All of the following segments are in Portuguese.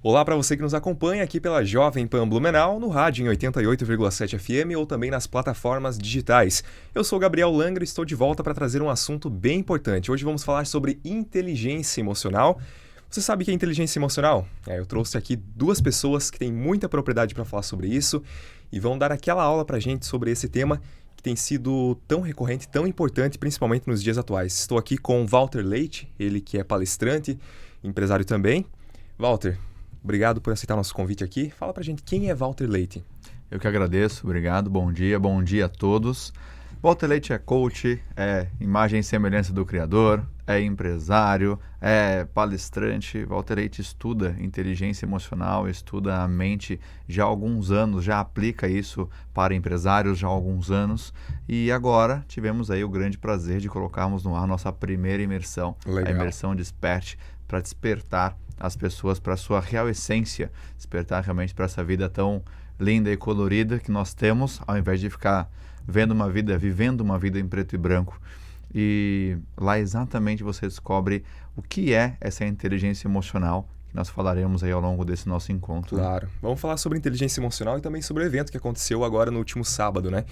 Olá para você que nos acompanha aqui pela Jovem Pan Blumenau, no rádio em 88,7 FM ou também nas plataformas digitais. Eu sou Gabriel Langra e estou de volta para trazer um assunto bem importante. Hoje vamos falar sobre inteligência emocional. Você sabe o que é inteligência emocional? Eu trouxe aqui duas pessoas que têm muita propriedade para falar sobre isso e vão dar aquela aula para a gente sobre esse tema que tem sido tão recorrente, tão importante, principalmente nos dias atuais. Estou aqui com Walter Leite, ele que é palestrante, empresário também. Walter, obrigado por aceitar nosso convite aqui. Fala pra gente quem é Walter Leite. Eu que agradeço, obrigado, bom dia a todos. Walter Leite é coach, é imagem e semelhança do Criador, é empresário, é palestrante. Walter Leite estuda inteligência emocional, estuda a mente já há alguns anos, já aplica isso para empresários já há alguns anos. E agora tivemos aí o grande prazer de colocarmos no ar nossa primeira imersão, Legal. A imersão Desperte, para despertar as pessoas para a sua real essência, despertar realmente para essa vida tão linda e colorida que nós temos, ao invés de ficar vivendo uma vida em preto e branco. E lá exatamente você descobre o que é essa inteligência emocional, que nós falaremos aí ao longo desse nosso encontro. Claro. Vamos falar sobre inteligência emocional e também sobre o evento que aconteceu agora no último sábado, né?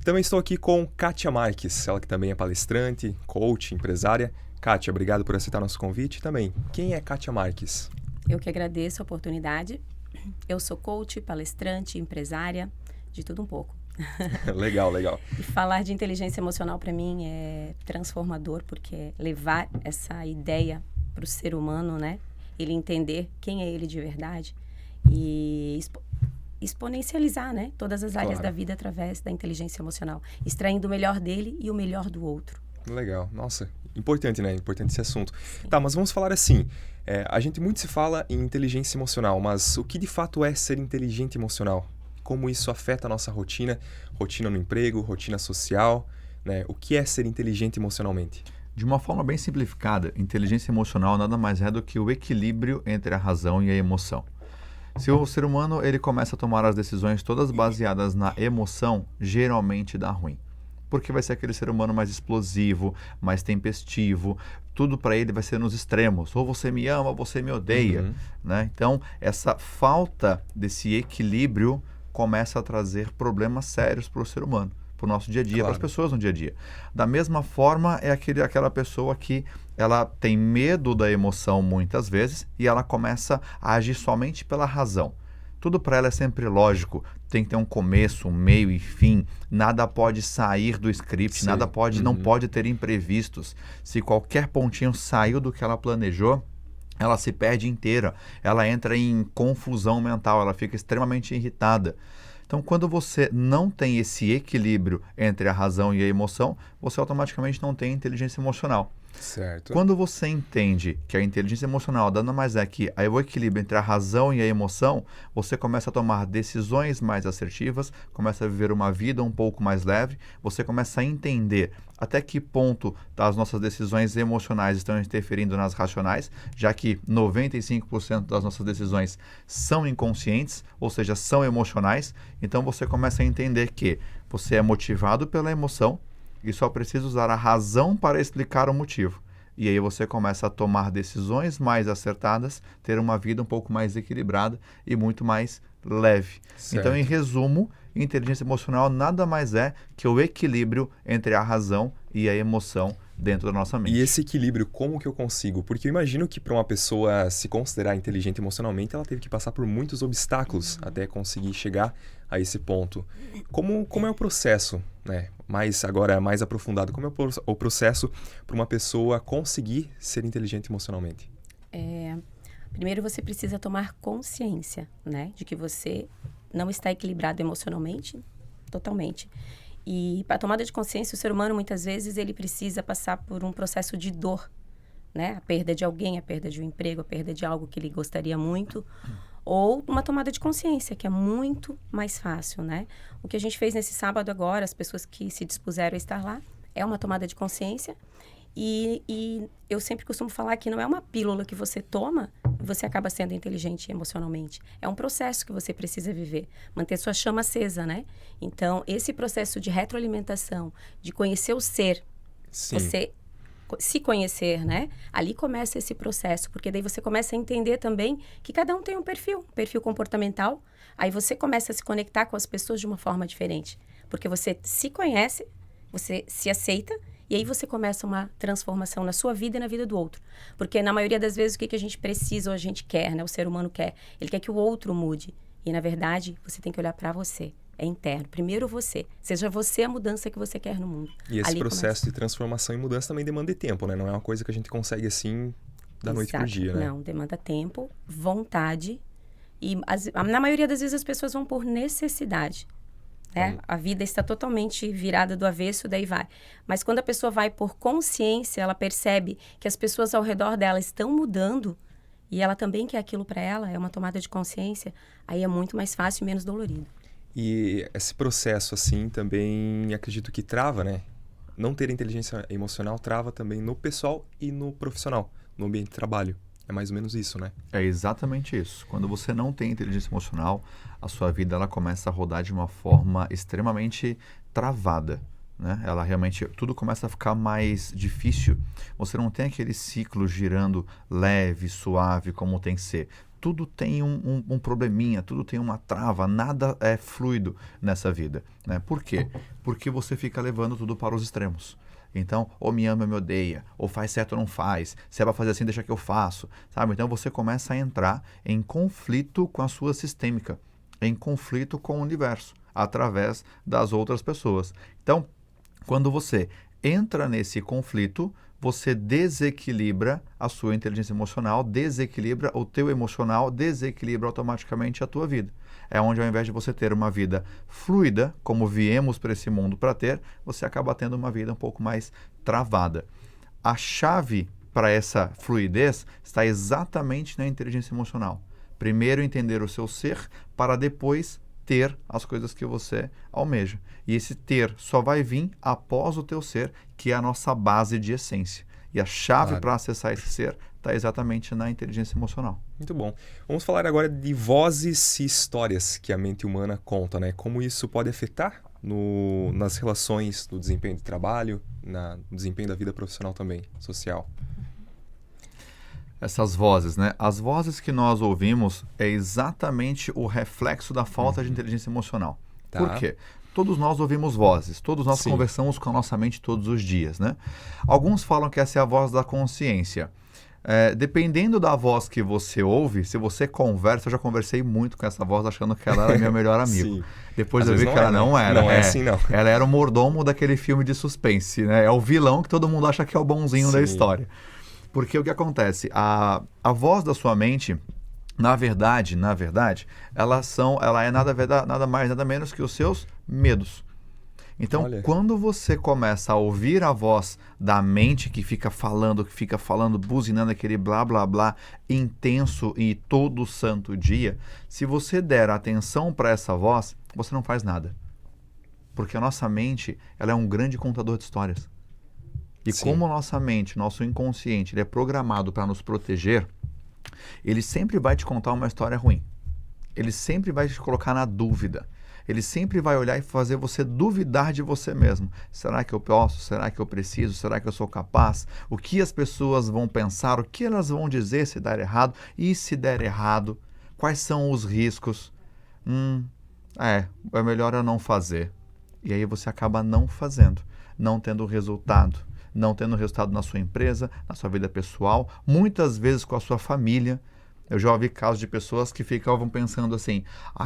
Também estou aqui com Kátia Marques, ela que também é palestrante, coach, empresária. Kátia, obrigado por aceitar nosso convite também. Quem é Kátia Marques? Eu que agradeço a oportunidade. Eu sou coach, palestrante, empresária, de tudo um pouco. Legal. E falar de inteligência emocional para mim é transformador, porque é levar essa ideia para o ser humano, né? Ele entender quem é ele de verdade e exponencializar, né? Todas as áreas da vida através da inteligência emocional, extraindo o melhor dele e o melhor do outro. Legal. Nossa, importante, né? Importante esse assunto. Sim. Tá, mas vamos falar assim. A gente muito se fala em inteligência emocional, mas o que de fato é ser inteligente emocional? Como isso afeta a nossa rotina no emprego, rotina social, né? O que é ser inteligente emocionalmente? De uma forma bem simplificada, inteligência emocional nada mais é do que o equilíbrio entre a razão e a emoção. Se o ser humano ele começa a tomar as decisões todas baseadas na emoção, geralmente dá ruim. Porque vai ser aquele ser humano mais explosivo, mais tempestivo, tudo para ele vai ser nos extremos. Ou você me ama, ou você me odeia. Né? Então, essa falta desse equilíbrio começa a trazer problemas sérios para o ser humano, para o nosso dia a dia, para as pessoas no dia a dia. Da mesma forma, é aquela pessoa que ela tem medo da emoção muitas vezes e ela começa a agir somente pela razão. Tudo para ela é sempre lógico, tem que ter um começo, um meio e fim, nada pode sair do script, nada pode, não pode ter imprevistos. Se qualquer pontinho saiu do que ela planejou, ela se perde inteira, ela entra em confusão mental, ela fica extremamente irritada. Então, quando você não tem esse equilíbrio entre a razão e a emoção, você automaticamente não tem inteligência emocional. Certo. Quando você entende que a inteligência emocional nada mais é que o equilíbrio entre a razão e a emoção, você começa a tomar decisões mais assertivas, começa a viver uma vida um pouco mais leve, você começa a entender até que ponto as nossas decisões emocionais estão interferindo nas racionais, já que 95% das nossas decisões são inconscientes, ou seja, são emocionais. Então você começa a entender que você é motivado pela emoção, e só precisa usar a razão para explicar o motivo. E aí você começa a tomar decisões mais acertadas, ter uma vida um pouco mais equilibrada e muito mais leve. Certo. Então, em resumo, inteligência emocional nada mais é que o equilíbrio entre a razão e a emoção dentro da nossa mente. E esse equilíbrio, como que eu consigo? Porque eu imagino que para uma pessoa se considerar inteligente emocionalmente, ela teve que passar por muitos obstáculos até conseguir chegar a esse ponto. Como é o processo, né? Agora mais aprofundado, como é o processo para uma pessoa conseguir ser inteligente emocionalmente? Primeiro você precisa tomar consciência, né? De que você não está equilibrado emocionalmente, totalmente. E para a tomada de consciência, o ser humano, muitas vezes, ele precisa passar por um processo de dor, né? A perda de alguém, a perda de um emprego, a perda de algo que ele gostaria muito, ou uma tomada de consciência, que é muito mais fácil, né? O que a gente fez nesse sábado agora, as pessoas que se dispuseram a estar lá, é uma tomada de consciência. E eu sempre costumo falar que não é uma pílula que você toma e você acaba sendo inteligente emocionalmente. É um processo que você precisa viver, manter sua chama acesa, né? Então, esse processo de retroalimentação, de conhecer o ser, Sim. você se conhecer, né? Ali começa esse processo, porque daí você começa a entender também que cada um tem um perfil comportamental. Aí você começa a se conectar com as pessoas de uma forma diferente, porque você se conhece, você se aceita, e aí você começa uma transformação na sua vida e na vida do outro. Porque na maioria das vezes o que a gente precisa ou a gente quer, né? O ser humano quer. Ele quer que o outro mude. E na verdade, você tem que olhar para você. É interno. Primeiro você. Seja você a mudança que você quer no mundo. E esse Ali processo começa. de transformação e mudança também demanda de tempo, né? Não é uma coisa que a gente consegue assim da noite pro Exato. dia, né? Não, demanda tempo, vontade. E na maioria das vezes as pessoas vão por necessidade. Né? A vida está totalmente virada do avesso, daí vai. Mas quando a pessoa vai por consciência, ela percebe que as pessoas ao redor dela estão mudando e ela também quer aquilo para ela, é uma tomada de consciência, aí é muito mais fácil e menos dolorido. E esse processo, assim, também acredito que trava, né? Não ter inteligência emocional trava também no pessoal e no profissional, no ambiente de trabalho. É mais ou menos isso, né? É exatamente isso. Quando você não tem inteligência emocional, a sua vida ela começa a rodar de uma forma extremamente travada, né? Ela realmente, tudo começa a ficar mais difícil. Você não tem aquele ciclo girando leve, suave, como tem que ser. Tudo tem um probleminha, tudo tem uma trava, nada é fluido nessa vida, né? Por quê? Porque você fica levando tudo para os extremos. Então, ou me ama ou me odeia, ou faz certo ou não faz, se é para fazer assim, deixa que eu faço, sabe? Então você começa a entrar em conflito com a sua sistêmica, em conflito com o universo, através das outras pessoas. Então, quando você entra nesse conflito, você desequilibra a sua inteligência emocional, desequilibra o teu emocional, desequilibra automaticamente a tua vida. É onde, ao invés de você ter uma vida fluida, como viemos para esse mundo para ter, você acaba tendo uma vida um pouco mais travada. A chave para essa fluidez está exatamente na inteligência emocional. Primeiro entender o seu ser, para depois ter as coisas que você almeja. E esse ter só vai vir após o teu ser, que é a nossa base de essência. E a chave para acessar esse ser está exatamente na inteligência emocional. Muito bom. Vamos falar agora de vozes e histórias que a mente humana conta, né? Como isso pode afetar nas relações, no desempenho de trabalho, no desempenho da vida profissional também, social. Essas vozes, né? As vozes que nós ouvimos é exatamente o reflexo da falta de inteligência emocional. Tá. Por quê? Todos nós ouvimos vozes, todos nós Sim. conversamos com a nossa mente todos os dias, né? Alguns falam que essa é a voz da consciência. Dependendo da voz que você ouve, se você conversa, eu já conversei muito com essa voz achando que ela era meu melhor amigo. Sim. Depois Às eu vi vezes que ela não era. Não é assim, não. Ela era o mordomo daquele filme de suspense, né? É o vilão que todo mundo acha que é o bonzinho da Sim. história. Porque o que acontece? A voz da sua mente, na verdade, ela é nada mais, nada menos que os seus medos. Então, Olha. quando você começa a ouvir a voz da mente que fica falando, buzinando aquele blá, blá, blá, intenso e todo santo dia, se você der atenção para essa voz, você não faz nada. Porque a nossa mente, ela é um grande contador de histórias. E Sim. como a nossa mente, nosso inconsciente, ele é programado para nos proteger, ele sempre vai te contar uma história ruim. Ele sempre vai te colocar na dúvida. Ele sempre vai olhar e fazer você duvidar de você mesmo. Será que eu posso? Será que eu preciso? Será que eu sou capaz? O que as pessoas vão pensar? O que elas vão dizer se der errado? E se der errado? Quais são os riscos? É melhor eu não fazer. E aí você acaba não fazendo, não tendo resultado. Não tendo resultado na sua empresa, na sua vida pessoal, muitas vezes com a sua família. Eu já ouvi casos de pessoas que ficavam pensando assim,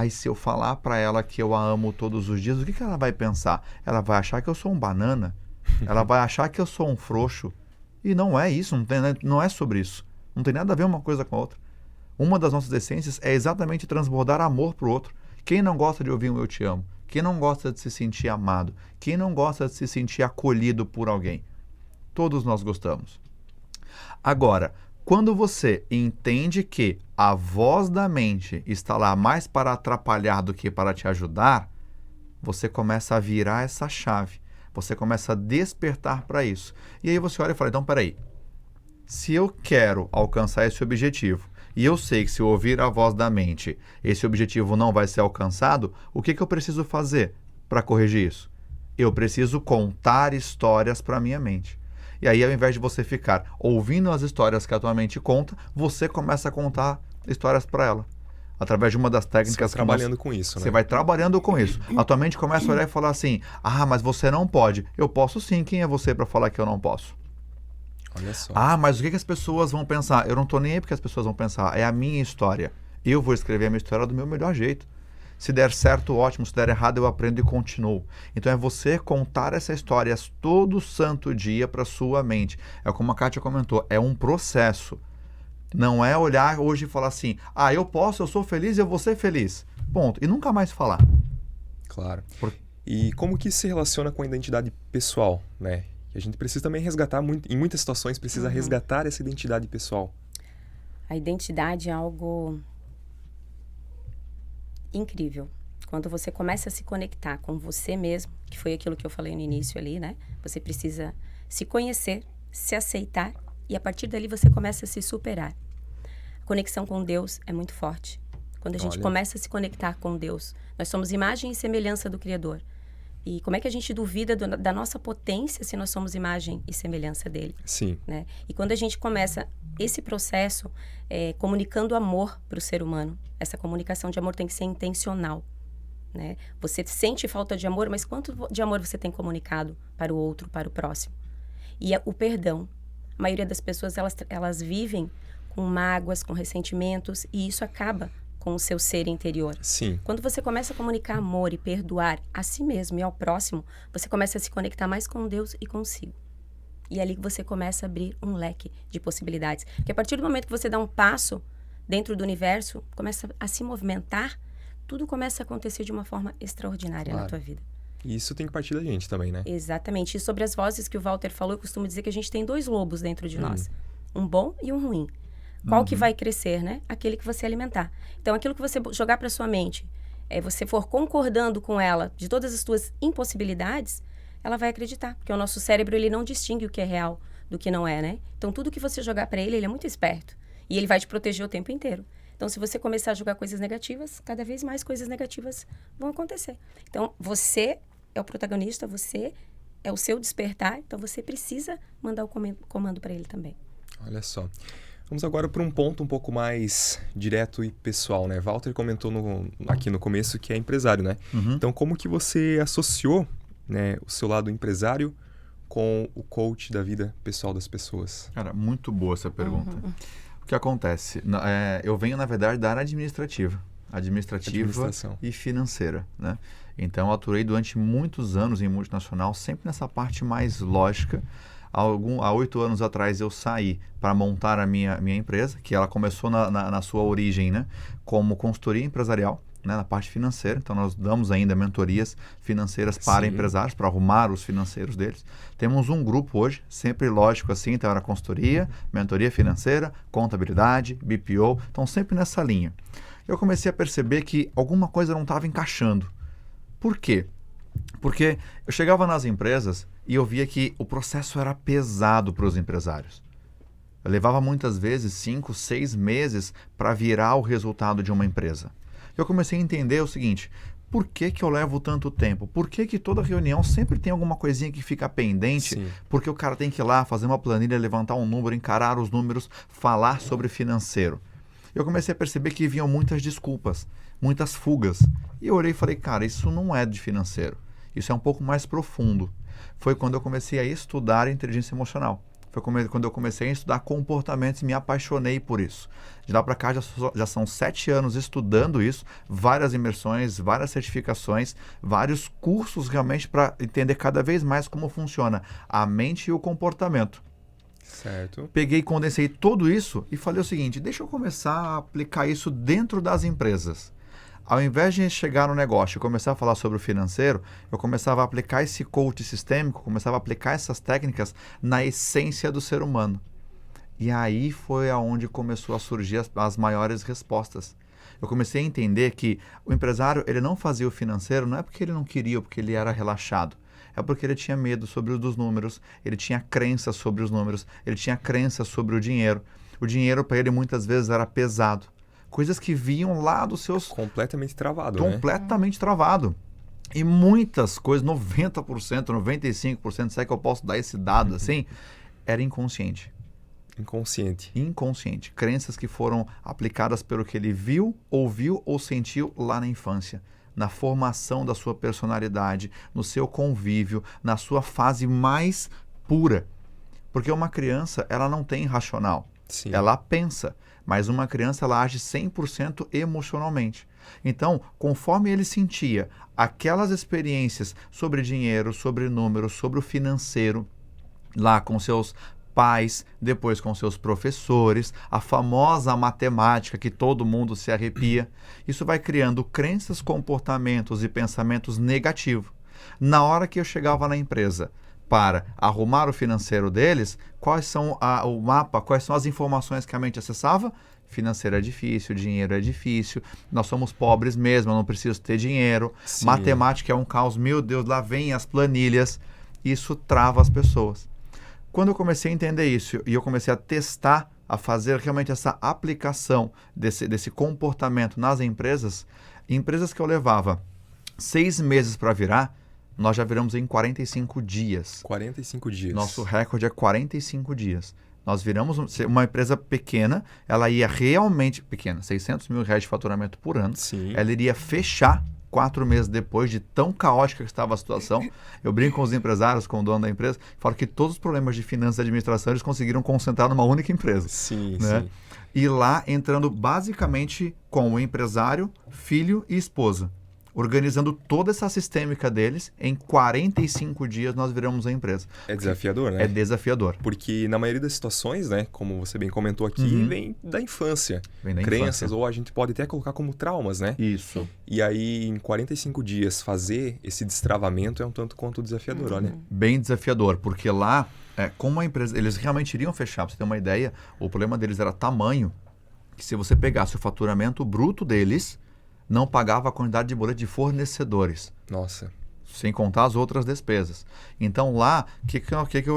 se eu falar para ela que eu a amo todos os dias, o que ela vai pensar? Ela vai achar que eu sou um banana? Ela vai achar que eu sou um frouxo? E não é isso, não é sobre isso. Não tem nada a ver uma coisa com a outra. Uma das nossas essências é exatamente transbordar amor para o outro. Quem não gosta de ouvir um eu te amo? Quem não gosta de se sentir amado? Quem não gosta de se sentir acolhido por alguém? Todos nós gostamos. Agora, quando você entende que a voz da mente está lá mais para atrapalhar do que para te ajudar, você começa a virar essa chave. Você começa a despertar para isso. E aí você olha e fala, então peraí, se eu quero alcançar esse objetivo, e eu sei que se eu ouvir a voz da mente, esse objetivo não vai ser alcançado, o que eu preciso fazer para corrigir isso? Eu preciso contar histórias para a minha mente. E aí, ao invés de você ficar ouvindo as histórias que a tua mente conta, você começa a contar histórias para ela. Através de uma das técnicas Você vai trabalhando com isso, né? Você vai trabalhando com isso. A tua mente começa a olhar e falar assim, mas você não pode. Eu posso sim, quem é você para falar que eu não posso? Olha só. Mas o que as pessoas vão pensar? Eu não tô nem aí porque as pessoas vão pensar. É a minha história. Eu vou escrever a minha história do meu melhor jeito. Se der certo, ótimo. Se der errado, eu aprendo e continuo. Então é você contar essa história todo santo dia para sua mente. É como a Kátia comentou, é um processo. Não é olhar hoje e falar assim, eu posso, eu sou feliz, eu vou ser feliz. Ponto. E nunca mais falar. Claro. E como que isso se relaciona com a identidade pessoal, né? E a gente precisa também resgatar, em muitas situações, precisa resgatar essa identidade pessoal. A identidade é algo incrível. Quando você começa a se conectar com você mesmo, que foi aquilo que eu falei no início ali, né? Você precisa se conhecer, se aceitar e a partir dali você começa a se superar. A conexão com Deus é muito forte. Quando a gente começa a se conectar com Deus, nós somos imagem e semelhança do Criador. E como é que a gente duvida da nossa potência se nós somos imagem e semelhança dele? Sim. Né? E quando a gente começa esse processo comunicando amor para o ser humano, essa comunicação de amor tem que ser intencional. Né? Você sente falta de amor, mas quanto de amor você tem comunicado para o outro, para o próximo? E o perdão. A maioria das pessoas, elas vivem com mágoas, com ressentimentos, e isso acaba com o seu ser interior. Sim. Quando você começa a comunicar amor e perdoar a si mesmo e ao próximo, você começa a se conectar mais com Deus e consigo. E é ali que você começa a abrir um leque de possibilidades. Porque a partir do momento que você dá um passo dentro do universo, começa a se movimentar, tudo começa a acontecer de uma forma extraordinária na tua vida. E isso tem que partir da gente também, né? Exatamente. E sobre as vozes que o Walter falou, eu costumo dizer que a gente tem 2 lobos dentro de nós. Um bom e um ruim. Qual que vai crescer, né? Aquele que você alimentar. Então, aquilo que você jogar para sua mente, você for concordando com ela de todas as suas impossibilidades, ela vai acreditar. Porque o nosso cérebro, ele não distingue o que é real do que não é, né? Então, tudo que você jogar para ele é muito esperto. E ele vai te proteger o tempo inteiro. Então, se você começar a jogar coisas negativas, cada vez mais coisas negativas vão acontecer. Então, você é o protagonista, você é o seu despertar, então você precisa mandar o comando para ele também. Olha só. Vamos agora para um ponto um pouco mais direto e pessoal, né? Walter comentou aqui no começo que é empresário, né? Então, como que você associou, né, o seu lado empresário com o coach da vida pessoal das pessoas? Cara, muito boa essa pergunta. O que acontece? Eu venho, na verdade, da área administrativa e financeira, né? Então, eu atuei durante muitos anos em multinacional, sempre nessa parte mais lógica. Há 8 anos atrás eu saí para montar a minha empresa, que ela começou na sua origem, né, como consultoria empresarial, né, na parte financeira. Então nós damos ainda mentorias financeiras para empresários, para arrumar os financeiros deles. Temos um grupo hoje, sempre lógico assim, então era consultoria, mentoria financeira, contabilidade, BPO, então sempre nessa linha. Eu comecei a perceber que alguma coisa não estava encaixando. Por quê? Porque eu chegava nas empresas e eu via que o processo era pesado para os empresários. Eu levava muitas vezes 5, 6 meses para virar o resultado de uma empresa. Eu comecei a entender o seguinte, por que eu levo tanto tempo? Por que toda reunião sempre tem alguma coisinha que fica pendente? Sim. Porque o cara tem que ir lá, fazer uma planilha, levantar um número, encarar os números, falar sobre financeiro. Eu comecei a perceber que vinham muitas desculpas, muitas fugas. E eu olhei e falei, cara, isso não é de financeiro. Isso é um pouco mais profundo. Foi quando eu comecei a estudar inteligência emocional. Foi quando eu comecei a estudar comportamentos e me apaixonei por isso. De lá para cá já são 7 anos estudando isso, várias imersões, várias certificações, vários cursos realmente para entender cada vez mais como funciona a mente e o comportamento. Certo. Peguei e condensei tudo isso e falei o seguinte, deixa eu começar a aplicar isso dentro das empresas. Ao invés de chegar no negócio e começar a falar sobre o financeiro, eu começava a aplicar esse coach sistêmico, começava a aplicar essas técnicas na essência do ser humano. E aí foi aonde começou a surgir as maiores respostas. Eu comecei a entender que o empresário ele não fazia o financeiro, não é porque ele não queria ou porque ele era relaxado. É porque ele tinha medo sobre os números, ele tinha crença sobre os números, ele tinha crença sobre o dinheiro. O dinheiro para ele muitas vezes era pesado. Coisas que vinham lá dos seus... Completamente travado, Completamente travado. E muitas coisas, 90%, 95%, se é que eu posso dar esse dado assim, era inconsciente. Inconsciente. Crenças que foram aplicadas pelo que ele viu, ouviu ou sentiu lá na infância. Na formação da sua personalidade, no seu convívio, na sua fase mais pura. Porque uma criança, ela não tem racional. Sim. Ela pensa, mas uma criança, ela age 100% emocionalmente. Então, conforme ele sentia aquelas experiências sobre dinheiro, sobre números, sobre o financeiro, lá com seus pais, depois com seus professores, a famosa matemática que todo mundo se arrepia, isso vai criando crenças, comportamentos e pensamentos negativos. Na hora que eu chegava na empresa para arrumar o financeiro deles, quais são o mapa, quais são as informações que a mente acessava? Financeiro é difícil, dinheiro é difícil, nós somos pobres mesmo, eu não preciso ter dinheiro, Sim. Matemática é um caos, meu Deus, lá vem as planilhas, isso trava as pessoas. Quando eu comecei a entender isso e eu comecei a testar, a fazer realmente essa aplicação desse comportamento nas empresas que eu levava 6 meses para virar, nós já viramos em 45 dias. 45 dias. Nosso recorde é 45 dias. Nós viramos uma empresa pequena, ela ia realmente, pequena, R$600 mil de faturamento por ano. Sim. Ela iria fechar 4 meses depois de tão caótica que estava a situação. Eu brinco com os empresários, com o dono da empresa, falo que todos os problemas de finanças e administração eles conseguiram concentrar numa única empresa. Sim, né? sim. E lá entrando basicamente com o empresário, filho e esposa. Organizando toda essa sistêmica deles, em 45 dias nós viramos a empresa. É desafiador, né? É desafiador. Porque na maioria das situações, né, como você bem comentou aqui, vem da infância. Vem da Crenças, infância. ou a gente pode até colocar como traumas, né? Isso. E aí, em 45 dias, fazer esse destravamento é um tanto quanto desafiador, olha. Bem desafiador, porque lá, como a empresa, eles realmente iriam fechar, para você ter uma ideia, o problema deles era tamanho, que se você pegasse o faturamento bruto deles, não pagava a quantidade de boleto de fornecedores. Nossa. Sem contar as outras despesas. Então lá, o que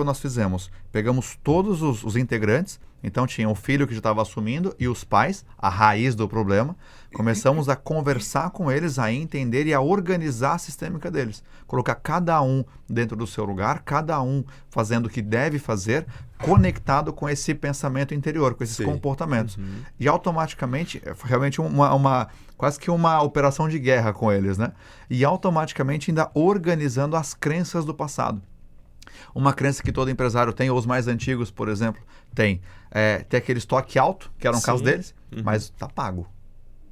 nós fizemos? Pegamos todos os integrantes, então tinha o filho que já estava assumindo e os pais, a raiz do problema. Começamos a conversar com eles, a entender e a organizar a sistêmica deles. Colocar cada um dentro do seu lugar, cada um fazendo o que deve fazer, conectado com esse pensamento interior, com esses comportamentos. E automaticamente, realmente quase que uma operação de guerra com eles, né? E automaticamente ainda organizando as crenças do passado. Uma crença que todo empresário tem, ou os mais antigos, por exemplo, tem aquele estoque alto, que era um caso deles, mas tá pago.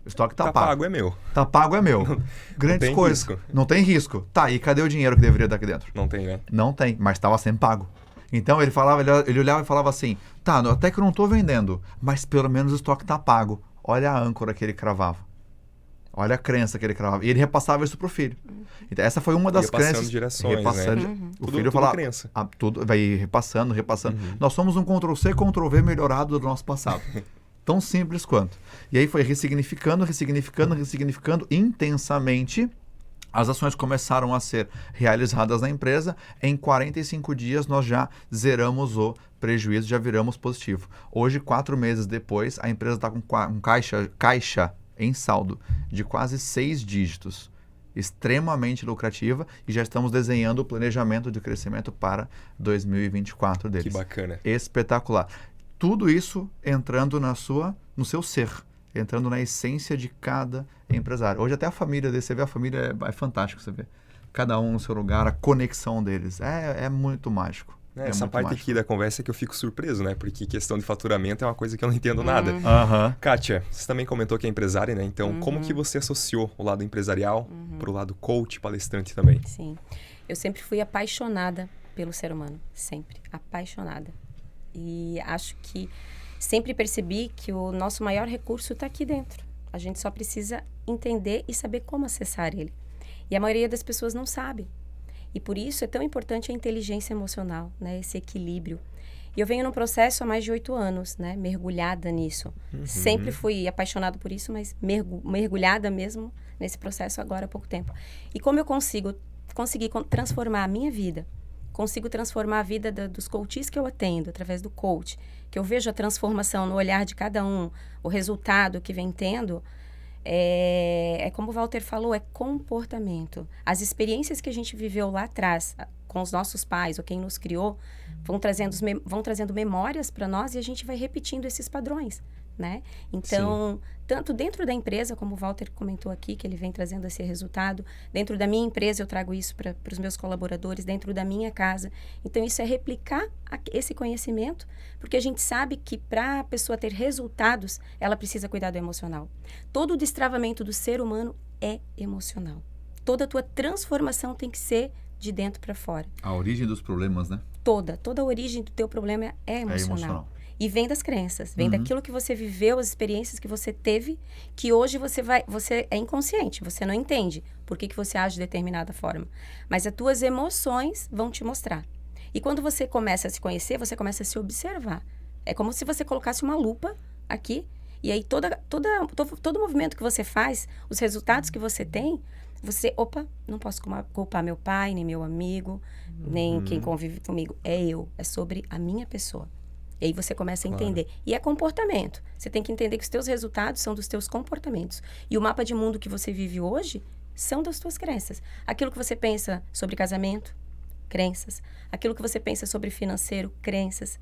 O estoque tá pago. Tá pago, é meu. Tá pago, é meu. Grandes tem coisas. risco. Não tem risco. Tá, e cadê o dinheiro que deveria estar aqui dentro? Não tem, né? Não tem, mas estava sendo pago. Então ele olhava e falava assim, tá, até que eu não estou vendendo, mas pelo menos o estoque tá pago. Olha a âncora que ele cravava. Olha a crença que ele cravava. E ele repassava isso pro filho. Então, essa foi uma das crenças. Gerações, repassando né? O Tudo filho falava. crença. Tudo vai repassando. Nós somos um Ctrl-C, Ctrl-V melhorado do nosso passado. Tão simples quanto. E aí foi ressignificando intensamente. As ações começaram a ser realizadas na empresa. Em 45 dias, nós já zeramos o prejuízo, já viramos positivo. Hoje, 4 meses depois, a empresa está com um caixa em saldo de quase 6 dígitos. Extremamente lucrativa e já estamos desenhando o planejamento de crescimento para 2024 deles. Que bacana. Espetacular. Tudo isso entrando no seu ser. Entrando na essência de cada empresário. Hoje até a família dele, você vê a família, é fantástico você vê. Cada um no seu lugar, a conexão deles. É muito mágico. Essa parte mágico. aqui da conversa é que eu fico surpreso, né? Porque questão de faturamento é uma coisa que eu não entendo nada. Kátia, você também comentou que é empresária, né? Então, como que você associou o lado empresarial para o lado coach, palestrante também? Sim. Eu sempre fui apaixonada pelo ser humano. Sempre. Apaixonada. E acho que sempre percebi que o nosso maior recurso está aqui dentro. A gente só precisa entender e saber como acessar ele. E a maioria das pessoas não sabe. E por isso é tão importante a inteligência emocional, né? Esse equilíbrio. E eu venho num processo há mais de 8 anos, né? Mergulhada nisso. Sempre fui apaixonada por isso, mas mergulhada mesmo nesse processo agora há pouco tempo. E como eu consegui transformar a minha vida, consigo transformar a vida dos coaches que eu atendo, através do coach, que eu vejo a transformação no olhar de cada um, o resultado que vem tendo, É como o Walter falou, é comportamento. As experiências que a gente viveu lá atrás, com os nossos pais ou quem nos criou, vão trazendo memórias para nós e a gente vai repetindo esses padrões, né? Então, tanto dentro da empresa, como o Walter comentou aqui, que ele vem trazendo esse resultado, dentro da minha empresa eu trago isso para os meus colaboradores, dentro da minha casa. Então, isso é replicar esse conhecimento, porque a gente sabe que para a pessoa ter resultados, ela precisa cuidar do emocional. Todo o destravamento do ser humano é emocional. Toda a tua transformação tem que ser de dentro para fora. A origem dos problemas, né? Toda a origem do teu problema é emocional. E vem das crenças, vem daquilo que você viveu, as experiências que você teve, que hoje você é inconsciente, você não entende por que você age de determinada forma. Mas as tuas emoções vão te mostrar. E quando você começa a se conhecer, você começa a se observar. É como se você colocasse uma lupa aqui, e aí todo movimento que você faz, os resultados que você tem, não posso culpar meu pai, nem meu amigo, nem quem convive comigo. É sobre a minha pessoa. E aí você começa a entender. E é comportamento. Você tem que entender que os teus resultados são dos teus comportamentos. E o mapa de mundo que você vive hoje são das tuas crenças. Aquilo que você pensa sobre casamento, crenças. Aquilo que você pensa sobre financeiro, crenças.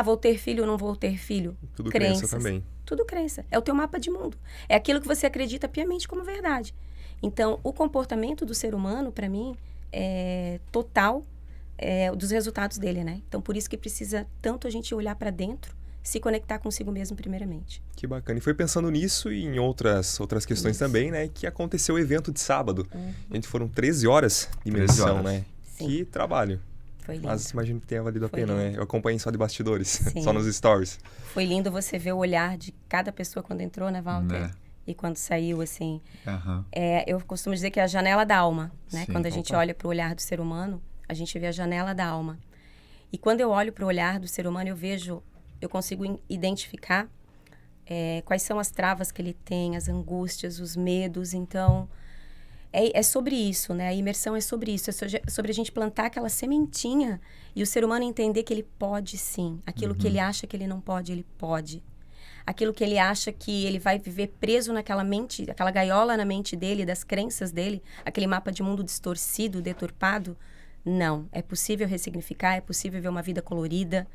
Vou ter filho ou não vou ter filho? Tudo crenças. Crença também. Tudo crença. É o teu mapa de mundo. É aquilo que você acredita piamente como verdade. Então, o comportamento do ser humano, para mim, é total dos resultados dele, né? Então, por isso que precisa tanto a gente olhar para dentro, se conectar consigo mesmo primeiramente. Que bacana. E foi pensando nisso e em outras questões também, né? Que aconteceu o evento de sábado. A gente foram 13 horas de imersão, né? Sim. Que trabalho. Foi lindo. Mas imagino que tenha valido a Foi pena, lindo. né? Eu acompanhei só de bastidores, Sim. só nos stories. Foi lindo você ver o olhar de cada pessoa quando entrou, né, Walter? Né? E quando saiu, assim... Aham. Eu costumo dizer que é a janela da alma, né? Sim. Quando a gente olha para o olhar do ser humano, a gente vê a janela da alma. E quando eu olho para o olhar do ser humano, eu consigo identificar quais são as travas que ele tem, as angústias, os medos. Então, é sobre isso, né? A imersão é sobre isso. É sobre a gente plantar aquela sementinha e o ser humano entender que ele pode sim. Aquilo que ele acha que ele não pode, ele pode. Aquilo que ele acha que ele vai viver preso naquela mente, aquela gaiola na mente dele, das crenças dele, aquele mapa de mundo distorcido, deturpado. Não, é possível ressignificar, é possível ver uma vida colorida,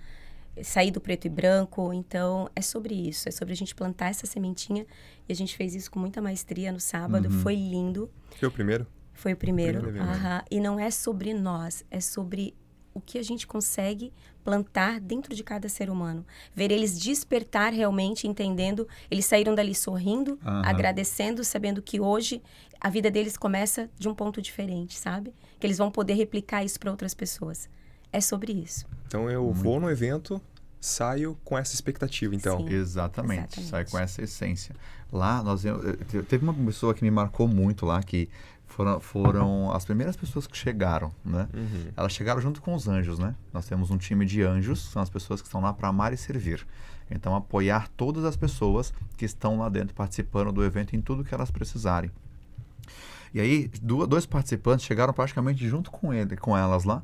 sair do preto e branco. Então, é sobre isso, é sobre a gente plantar essa sementinha. E a gente fez isso com muita maestria no sábado, foi lindo. Foi o primeiro? Foi o primeiro. Primeiro evento. E não é sobre nós, é sobre o que a gente consegue plantar dentro de cada ser humano. Ver eles despertar realmente, entendendo. Eles saíram dali sorrindo, agradecendo, sabendo que hoje a vida deles começa de um ponto diferente, sabe? Que eles vão poder replicar isso para outras pessoas. É sobre isso. Então eu vou no evento, saio com essa expectativa, então. Sim. Exatamente. Sai com essa essência. Lá, teve uma pessoa que me marcou muito lá, que foram as primeiras pessoas que chegaram, né? Elas chegaram junto com os anjos, né? Nós temos um time de anjos, são as pessoas que estão lá para amar e servir. Então, apoiar todas as pessoas que estão lá dentro participando do evento em tudo que elas precisarem. E aí, dois participantes chegaram praticamente junto com elas lá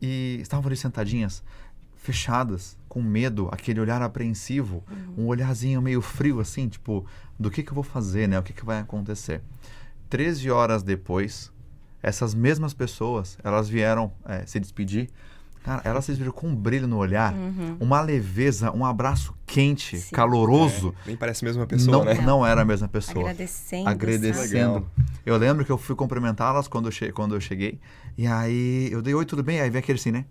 e estavam ali sentadinhas, fechadas, com medo, aquele olhar apreensivo, um olharzinho meio frio, assim, tipo, do que eu vou fazer, né? O que vai acontecer? 13 horas depois, essas mesmas pessoas, elas vieram se despedir. Cara, elas se despediram com um brilho no olhar, uma leveza, um abraço quente, Sim. É, caloroso. nem parece a mesma pessoa, né? Não era a mesma pessoa. Agradecendo. Legal. Eu lembro que eu fui cumprimentá-las quando eu cheguei. E aí eu dei oi, tudo bem? Aí vem aquele assim, né?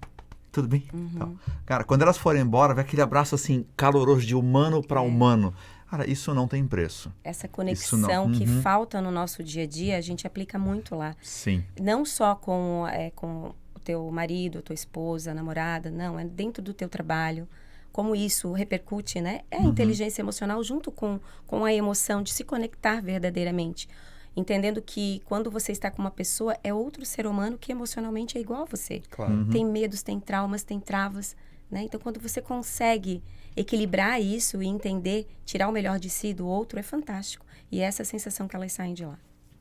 Tudo bem? Tal. Cara, quando elas forem embora, vem aquele abraço assim, caloroso, de humano para humano. Cara, isso não tem preço. Essa conexão que falta no nosso dia a dia, a gente aplica muito lá. Sim. Não só com o teu marido, a tua esposa, a namorada, não, é dentro do teu trabalho. Como isso repercute, né? É a inteligência emocional junto com a emoção de se conectar verdadeiramente. Entendendo que quando você está com uma pessoa, é outro ser humano que emocionalmente é igual a você. Claro. Tem medos, tem traumas, tem travas, né? Então, quando você consegue equilibrar isso e entender, tirar o melhor de si do outro, é fantástico. E é essa sensação que elas saem de lá.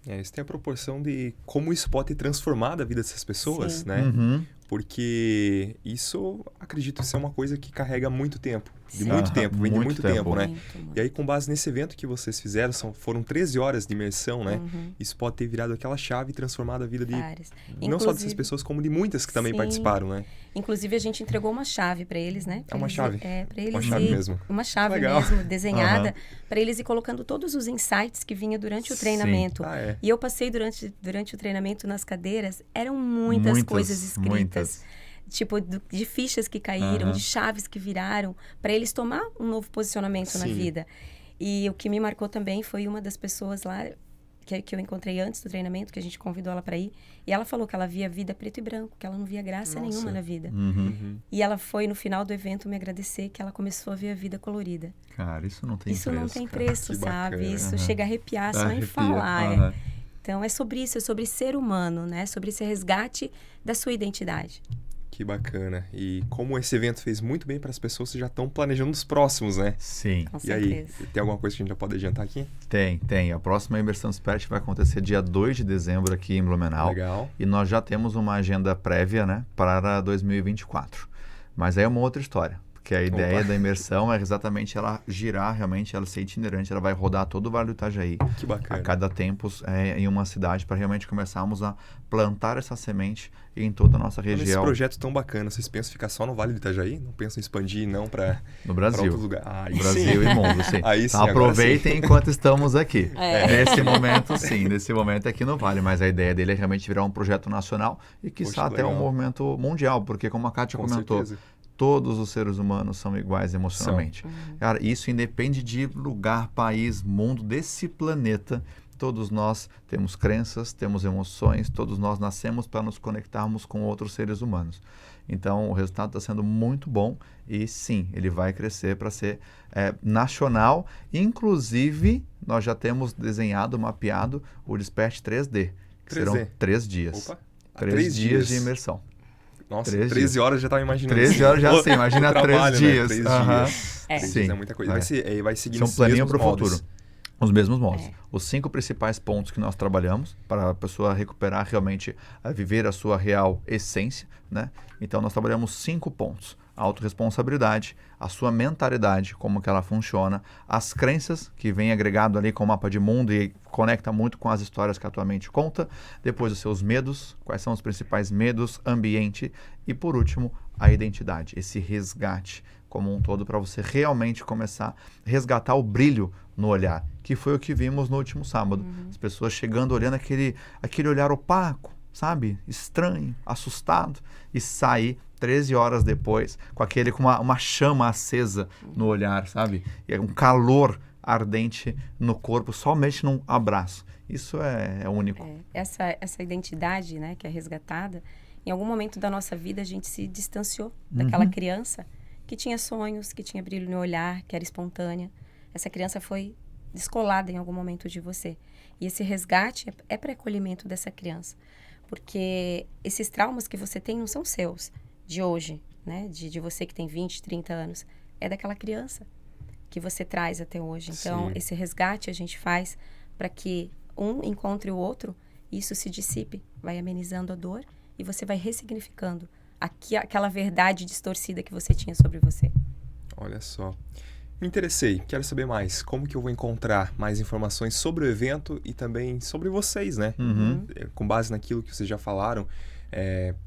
Isso tem a proporção de como isso pode ter transformado a vida dessas pessoas, Sim. né? Porque isso, acredito ser uma coisa que carrega muito tempo. De muito tempo, vem de muito tempo, né? Muito. E aí, com base nesse evento que vocês fizeram, foram 13 horas de imersão, né? Uhum. Isso pode ter virado aquela chave e transformado a vida de Várias. não só dessas pessoas, como de muitas que também Sim. participaram, né? Inclusive, a gente entregou uma chave para eles, né? É uma chave? Para eles Uma chave mesmo? Uma chave Legal. mesmo, desenhada, para eles ir colocando todos os insights que vinha durante o treinamento. Ah, é. E eu passei durante o treinamento nas cadeiras, eram muitas coisas escritas. Muitas. Tipo, de fichas que caíram, de chaves que viraram, para eles tomar um novo posicionamento na vida. E o que me marcou também foi uma das pessoas lá que eu encontrei antes do treinamento, que a gente convidou ela para ir, e ela falou que ela via vida preto e branco, que ela não via graça nenhuma na vida. E ela foi no final do evento me agradecer que ela começou a ver a vida colorida. Cara, isso não tem Isso preço. não tem preço, Que sabe? bacana. Isso chega a arrepiar só em Arrepia. falar. Então, é sobre isso, é sobre ser humano, né? Sobre esse resgate da sua identidade. Que bacana. E como esse evento fez muito bem para as pessoas, vocês já estão planejando os próximos, né? Sim. Com E aí, certeza. tem alguma coisa que a gente já pode adiantar aqui? Tem. A próxima imersão Spirit vai acontecer dia 2 de dezembro aqui em Blumenau. Legal. E nós já temos uma agenda prévia, né, para 2024. Mas aí é uma outra história. Porque a ideia da imersão é exatamente ela girar, realmente, ela ser itinerante, ela vai rodar todo o Vale do Itajaí. Que bacana. A cada tempos em uma cidade, para realmente começarmos a plantar essa semente em toda a nossa Nesse região. projeto tão bacana, vocês pensam em ficar só no Vale do Itajaí? Não pensam em expandir, não, para No Brasil. outros lugares? Ah, aí Brasil sim. e mundo, sim. Aí sim, Então, agora aproveitem sim. enquanto estamos aqui. Nesse momento, sim. É. Nesse momento aqui no Vale. Mas a ideia dele é realmente virar um projeto nacional e, quiçá, Poxa, até um legal. movimento mundial. Porque, como a Kátia Com comentou, certeza. todos os seres humanos são iguais emocionalmente. Cara, isso independe de lugar, país, mundo, desse planeta. Todos nós temos crenças, temos emoções, todos nós nascemos para nos conectarmos com outros seres humanos. Então, o resultado está sendo muito bom e, sim, ele vai crescer para ser nacional. Inclusive, nós já temos desenhado, mapeado o Desperte 3D, que 3D. serão 3 dias. Opa. 3 dias de imersão. Nossa, 13 13 horas já estava imaginando. 13 horas já sim, imagina O trabalho, 3 dias. 3 Aham. dias. 3 Sim. dias é muita coisa. Vai seguir Isso é um nesses planinho mesmos para o moldes. futuro. Os mesmos moldes. Os 5 principais pontos que nós trabalhamos para a pessoa recuperar realmente, a viver a sua real essência, né? Então, nós trabalhamos 5 pontos. A autorresponsabilidade, a sua mentalidade, como que ela funciona, as crenças, que vem agregado ali com o mapa de mundo e conecta muito com as histórias que a tua mente conta. Depois, os seus medos, quais são os principais medos, ambiente. E, por último, a identidade, esse resgate como um todo para você realmente começar a resgatar o brilho no olhar, que foi o que vimos no último sábado. As pessoas chegando, olhando aquele olhar opaco, sabe? Estranho, assustado, e sair 13 horas depois com uma chama acesa no olhar, sabe? E um calor ardente no corpo, somente num abraço. Isso é único. Essa identidade, né, que é resgatada, em algum momento da nossa vida a gente se distanciou daquela criança que tinha sonhos, que tinha brilho no olhar, que era espontânea. Essa criança foi descolada em algum momento de você. E esse resgate é para acolhimento dessa criança. Porque esses traumas que você tem não são seus, de hoje, né? De você que tem 20, 30 anos. É daquela criança que você traz até hoje. Então, esse resgate a gente faz para que um encontre o outro e isso se dissipe, vai amenizando a dor e você vai ressignificando aquela verdade distorcida que você tinha sobre você. Olha só. Me interessei, quero saber mais. Como que eu vou encontrar mais informações sobre o evento e também sobre vocês, né? Com base naquilo que vocês já falaram,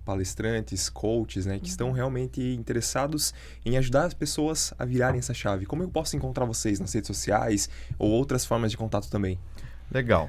palestrantes, coaches, né? Que estão realmente interessados em ajudar as pessoas a virarem essa chave. Como eu posso encontrar vocês nas redes sociais ou outras formas de contato também? Legal.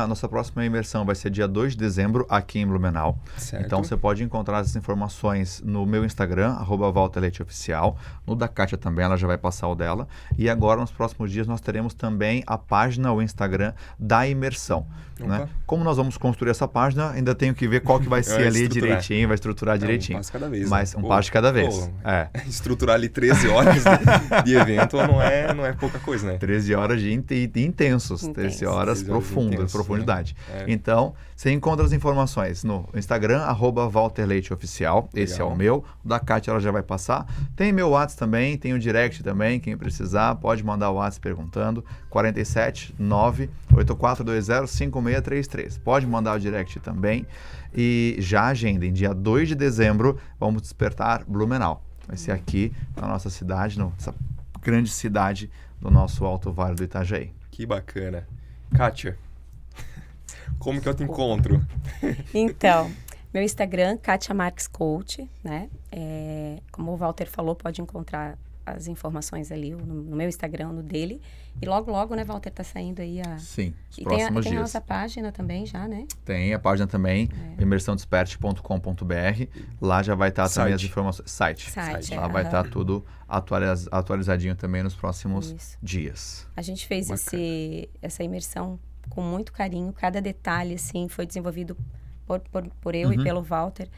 Nossa próxima imersão vai ser dia 2 de dezembro aqui em Blumenau. Certo. Então você pode encontrar essas informações no meu Instagram, @ValterLeiteOficial, no da Kátia também, ela já vai passar o dela. E agora, nos próximos dias, nós teremos também a página, o Instagram da imersão. Né? Como nós vamos construir essa página, ainda tenho que ver qual que vai ser ali direitinho, vai estruturar direitinho. Um passo cada vez. Mas né? um passo de cada vez. Estruturar ali 13 horas de evento não é pouca coisa, né? 13 horas de intensos. 13 horas profundas, profundidade. Né? Então, você encontra as informações no Instagram, @ValterLeiteOficial.Esse é o meu. O da Kátia, ela já vai passar. Tem meu WhatsApp também, tem o direct também. Quem precisar, pode mandar o WhatsApp perguntando. 47 98420 5633. Pode mandar o direct também. E já agendem, dia 2 de dezembro, vamos despertar Blumenau. Vai ser aqui na nossa cidade, nessa grande cidade do nosso Alto Vale do Itajaí. Que bacana. Kátia, como que eu te encontro? Então, meu Instagram, Kátia Marques Coach, né? Como o Walter falou, pode encontrar as informações ali no meu Instagram, no dele. E logo, logo, né, Walter, tá saindo aí a... Sim, os E próximos tem a dias. nossa página também já, né? Tem a página também, imersãodesperte.com.br. Lá já vai estar também as informações. Site. Lá vai estar tudo atualizadinho também nos próximos dias. A gente fez essa imersão com muito carinho. Cada detalhe, assim, foi desenvolvido por eu e pelo Walter.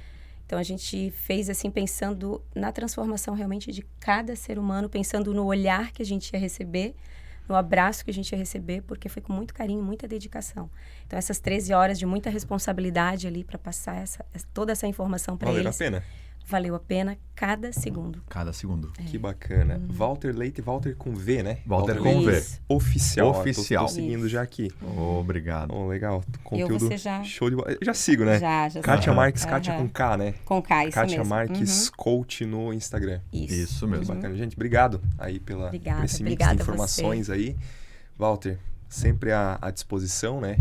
Então, a gente fez assim, pensando na transformação realmente de cada ser humano, pensando no olhar que a gente ia receber, no abraço que a gente ia receber, porque foi com muito carinho, muita dedicação. Então, essas 13 horas de muita responsabilidade ali para passar toda essa informação para eles. Valeu a pena? Valeu a pena cada segundo. Cada segundo. Que bacana. Walter Leite, Walter com V, né? Walter com V. Oficial. Oficial. Tô seguindo já aqui. Obrigado. Legal. Conteúdo você já... show de bola. Já sigo, né? Já. Kátia Marques, Kátia com K, né? Com K, isso Kátia mesmo. Marques Coach no Instagram. Isso mesmo. Que bacana. Gente, obrigado aí por esse mix de informações aí. Walter, sempre à disposição, né?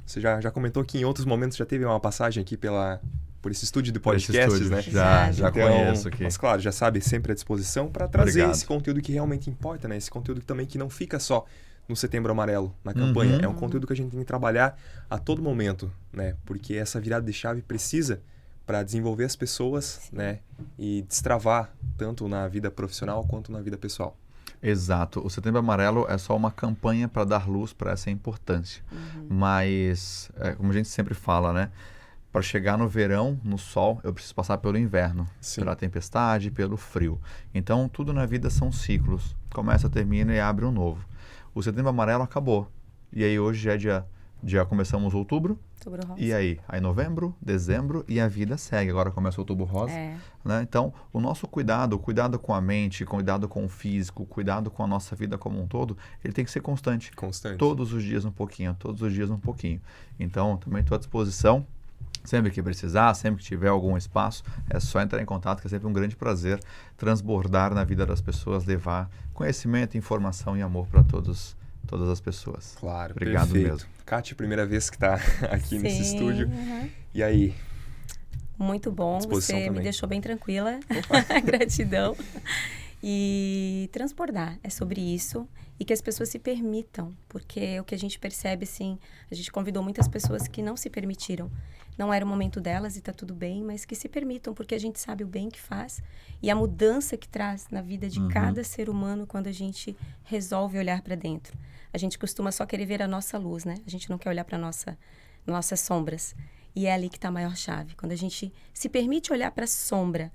Você já comentou que em outros momentos já teve uma passagem aqui por esse estúdio de podcasts, né? Já então, conheço aqui. Mas claro, já sabe, sempre à disposição para trazer Obrigado. esse conteúdo que realmente importa, né? Esse conteúdo que não fica só no Setembro Amarelo, na campanha. É um conteúdo que a gente tem que trabalhar a todo momento, né? Porque essa virada de chave precisa para desenvolver as pessoas, né? E destravar tanto na vida profissional quanto na vida pessoal. Exato. O Setembro Amarelo é só uma campanha para dar luz para essa importância. Mas, como a gente sempre fala, né? Para chegar no verão, no sol, eu preciso passar pelo inverno, pela tempestade, pelo frio. Então, tudo na vida são ciclos. Começa, termina e abre um novo. O Setembro Amarelo acabou. E aí hoje já começamos outubro. Outubro rosa. E aí novembro, dezembro e a vida segue. Agora começa o outubro rosa. Né? Então, o nosso cuidado com a mente, cuidado com o físico, cuidado com a nossa vida como um todo, ele tem que ser constante. Todos os dias um pouquinho, todos os dias um pouquinho. Então, também estou à disposição. Sempre que precisar, sempre que tiver algum espaço, é só entrar em contato, que é sempre um grande prazer transbordar na vida das pessoas, levar conhecimento, informação e amor para todas as pessoas. Claro, obrigado perfeito. mesmo. Kátia, primeira vez que está aqui nesse estúdio. E aí? Muito bom, você também. Me deixou bem tranquila. Gratidão. E transbordar, é sobre isso. E que as pessoas se permitam, porque o que a gente percebe, assim, a gente convidou muitas pessoas que não se permitiram. Não era o momento delas e está tudo bem, mas que se permitam, porque a gente sabe o bem que faz e a mudança que traz na vida de cada ser humano quando a gente resolve olhar para dentro. A gente costuma só querer ver a nossa luz, né? A gente não quer olhar para nossas sombras. E é ali que está a maior chave. Quando a gente se permite olhar para a sombra,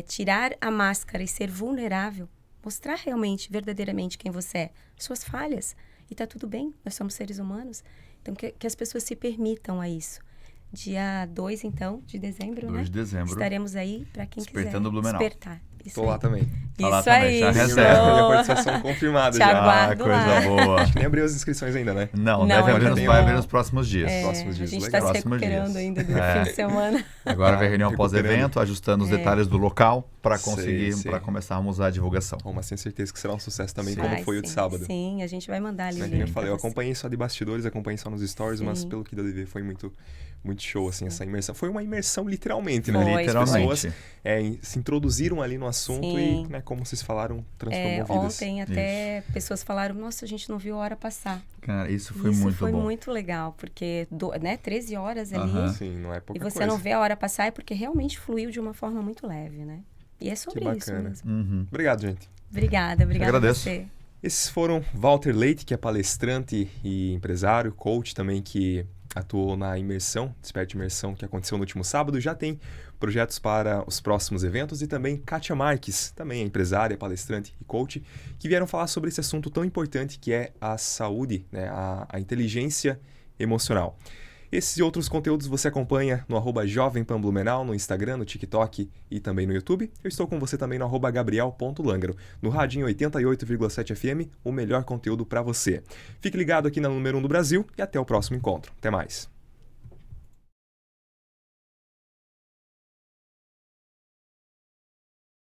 tirar a máscara e ser vulnerável, mostrar realmente, verdadeiramente quem você é, suas falhas. E está tudo bem, nós somos seres humanos. Então, que as pessoas se permitam a isso. Dia 2, então, de dezembro, 2 de dezembro. Estaremos aí para quem Despertando quiser. Blumenau. Despertar. Estou lá também. Isso aí. Já show. recebe. Minha participação confirmada Te já. aguardo coisa lá. boa. Acho que nem abriu as inscrições ainda, né? Não, Não, vai ainda abrir nos próximos dias. Próximos dias, A gente legal. está se Próximos recuperando dias. ainda do fim de semana. Agora vem reunião recuperando. pós-evento, ajustando os detalhes do local para Sei, conseguir, sei. para começarmos a divulgação. Bom, mas tenho certeza que será um sucesso também, Sim. como Vai, foi o de sim. sábado. Sim, a gente vai mandar ali o Como link eu falei, eu pra você. acompanhei só de bastidores, acompanhei só nos stories, mas Sim. pelo que deu de ver foi muito show, assim, essa imersão. Foi uma imersão literalmente, né? Foi. As pessoas Literalmente. se introduziram ali no assunto Sim. e, né, como vocês falaram, transformou vidas. Ontem até pessoas falaram, nossa, a gente não viu a hora passar. Cara, isso foi Isso muito foi bom. muito legal, porque 13 horas ali, Aham. Sim, não é pouca e você coisa. não vê a hora passar, é porque realmente fluiu de uma forma muito leve, né? E é sobre Que isso bacana. mesmo. Uhum. Obrigado, gente. Obrigada a agradeço. você. Esses foram Walter Leite, que é palestrante e empresário, coach também, que atuou na imersão, Desperte Imersão, que aconteceu no último sábado. Já tem projetos para os próximos eventos. E também Kátia Marques, também é empresária, palestrante e coach, que vieram falar sobre esse assunto tão importante que é a saúde, né? a inteligência emocional. Esses e outros conteúdos você acompanha no @jovempanblumenau, no Instagram, no TikTok e também no YouTube. Eu estou com você também no @gabriel.langaro. No Radinho 88,7 FM, o melhor conteúdo para você. Fique ligado aqui na número 1 do Brasil e até o próximo encontro. Até mais.